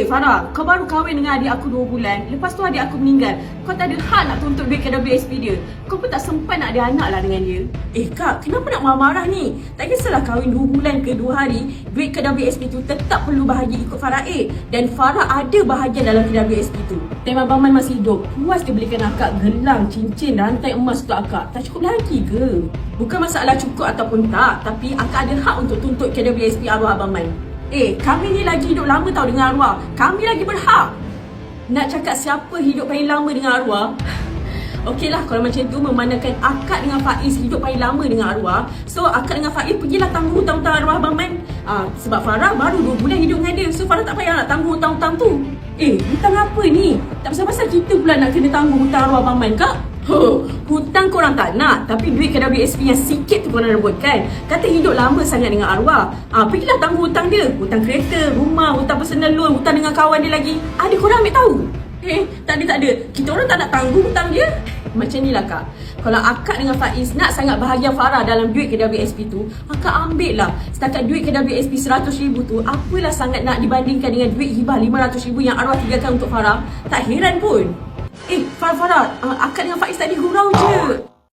Farah, kau baru kahwin dengan adik aku 2 bulan. Lepas tu adik aku meninggal. Kau tak ada hak nak tuntut duit KWSP dia. Kau pun tak sempat nak ada anak lah dengan dia. Kak, kenapa nak marah-marah ni? Tak kisahlah kahwin 2 bulan ke 2 hari, duit KWSP tu tetap perlu bahagi ikut Farah Dan Farah ada bahagian dalam KWSP tu. Time Abang Man masih hidup, puas dia belikan akak gelang, cincin, rantai emas untuk akak. Tak cukup lagi ke? Bukan masalah cukup ataupun tak, tapi akak ada hak untuk tuntut KWSP arwah Abang Man. Kami ni lagi hidup lama tau dengan arwah. Kami lagi berhak. Nak cakap siapa hidup paling lama dengan arwah? Okeylah, kalau macam tu memandangkan akak dengan Faiz hidup paling lama dengan arwah, so akak dengan Faiz pergilah tangguh hutang-hutang arwah Abang Man. Sebab Farah baru 2 bulan hidup dengan dia, so Farah tak payah nak tangguh hutang-hutang tu. Hutang apa ni? Tak pasal-pasal kita pula nak kena tangguh hutang arwah Abang Man, Kak? Hutang korang tak nak, tapi duit KWSP yang sikit tu korang rebutkan. Kata hidup lama sangat dengan arwah, pergilah tangguh hutang dia. Hutang kereta, rumah, hutang personal loan, hutang dengan kawan dia lagi. Ada korang ambil tahu? Tak ada. Kita orang tak nak tangguh hutang dia. Macam ni lah, Kak. Kalau akak dengan Faiz nak sangat bahagian Farah dalam duit KWSP tu, akak ambil lah. Setakat duit KWSP RM100,000 tu, apalah sangat nak dibandingkan dengan duit hibah RM500,000 yang arwah tinggalkan untuk Farah. Tak heran pun. Farah, akak dengan Faiz tadi gurau je.